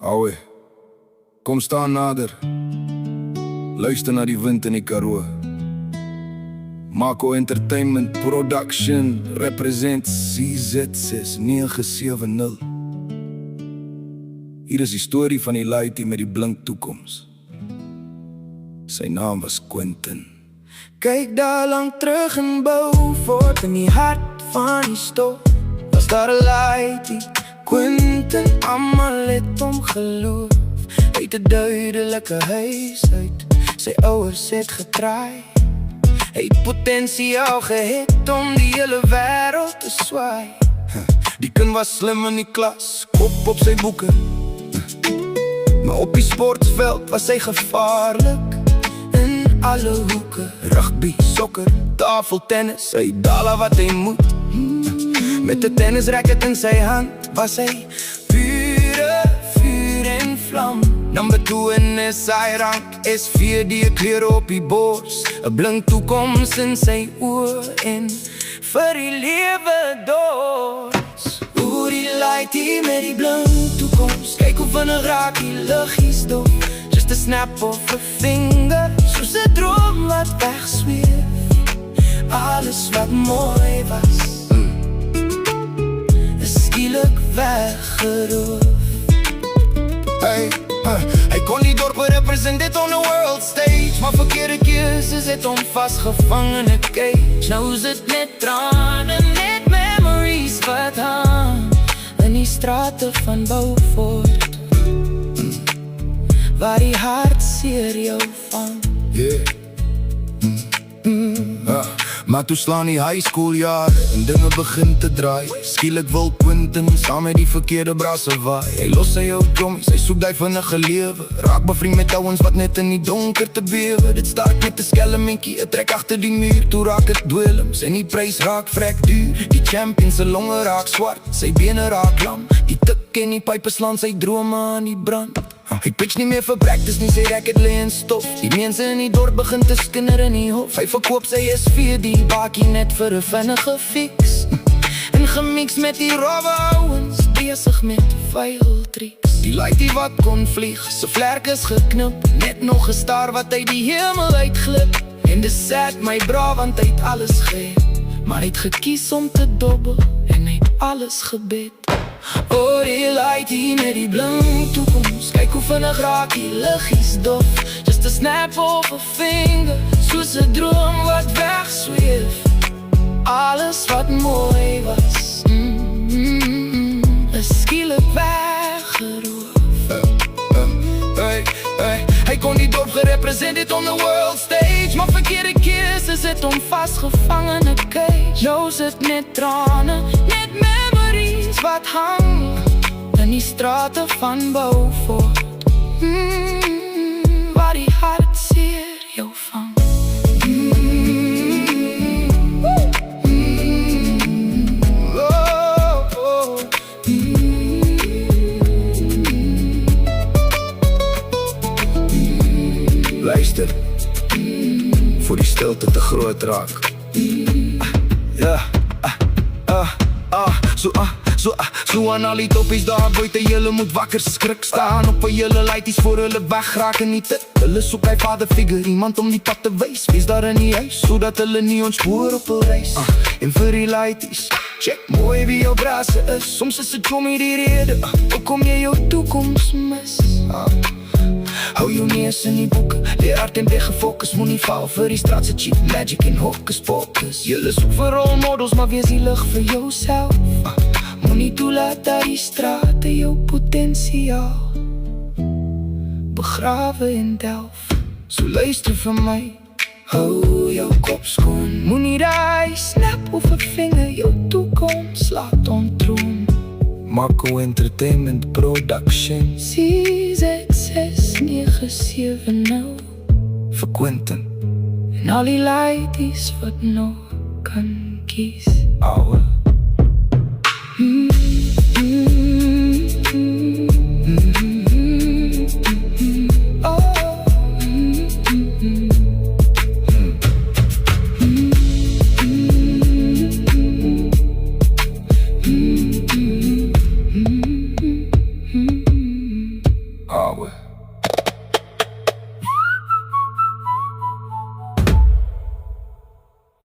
Aue, kom staan nader. Luister na die wind in die Karoo. Mako Entertainment Production represent CZ6970. Hier is die storie van die laaitie met die blink toekoms. Sy naam was Quentin. Kyk daar lang terug in Beaufort, in die hart van die stad, was daar 'n laaitie, Quentin, almal het hom geloof. Hy het 'n duidelike huis uit, sy ouers het getraai. Hy het potensiaal gehad om die hele wêreld te swaai. Die kind was slim in die klas, kop op sy boeke, maar op die sportveld was hy gevaarlik. In alle hoeke, rugby, sokker, tafeltennis, hy daal wat hy moet. Met 'n tennisracket in sy hand was hy pure vuur en vlam. Number 2 in sy rank, S4 kleur op die bors, 'n blink toekoms in sy oë en vir die lewe dors. Oor die laaitie met die blink toekoms, kyk hoe vinnig raak die liggies dof. Just a snap of a finger, soos 'n droom wat wegsweef. Alles wat mooi was, is skielik weggeroof. Hy kon die dorp represent on a world stage, maar verkeerde keuses het hom vasgevang in 'n cage. Nou is dit net trane, net memories wat hang in die strate van Beaufort, waar die hartseer jou vang. Maar toe slaan die high school jare en dinge begin te draai. Skielik wil Quentin saam met die verkeerde brasse waai. Hy los sy ou jommies, hy soek die vinnige lewe, raak bevriend met ouens wat net in die donker te bewe. Dit start met 'n skelmmetjie, 'n trek agter die muur, toe raak het dwelms en die prys raak vrek duur. Die champion se longe raak swart, sy bene raak lam, die tik en die pype slaan sy drome aan die brand. Hy pitch nie meer vir practice nie, sy racket lê in stof. Die mense in die dorp begin te skinder in die hof. Hy verkoop sy S4 die bakkie net vir 'n vinnige fix, en gemix met die rowwe ouens, besig met vuil tricks. Die laaitie wat kon vlieg, sy vlerk is geknip, net nog 'n star wat uit die hemel uitglip. En dis sad my bra, want hy het alles gehad, maar hy het gekies om te dobbel en hy het alles gebed. Oor die laaitie met die blink toekoms, kyk hoe vinnig raak die liggies dof. Just a snap of a finger, soos 'n droom wat wegsweef. Alles wat mooi was, is skielik weggeroof. Hy kon die dorp gerepresenteerd on the world stage, maar verkeerde keuses het hom vasgevang in 'n cage. Nou is het net trane, net memories wat hang in die strate van Beaufort, waar die hartseer jou vang. Luister, voor die stilte te groot raak. So aan al die toppies daar buite, julle moet wakker skrik staan op 'n julle laaities voor hulle wegraak en nie te. Hulle soek hy vaderfiguur, iemand om die pad te wys. Wees daar in die huis, sodat hulle nie ontspoor op hul reis. En vir die laaities, check mooi wie jou brasse is. Soms is het jommie die rede, hoekom jy jou toekoms mis. Hou jou neus in die boeke, leer hard en weg gefokus, moenie val vir die straatse cheap magic en hocus pocus. Julle soek vir rolmodels, maar wees zielig vir jouself. Moenie toelaat dat die strate jou potensiaal begrawe en delf. So luister vir my, hou jou kop skoon, moenie daai snap of 'n vinger jou toekoms laat ontroon. Mako Entertainment Production, CZ6970 vir Quentin. en al die laities wat nog kan kies. Aue.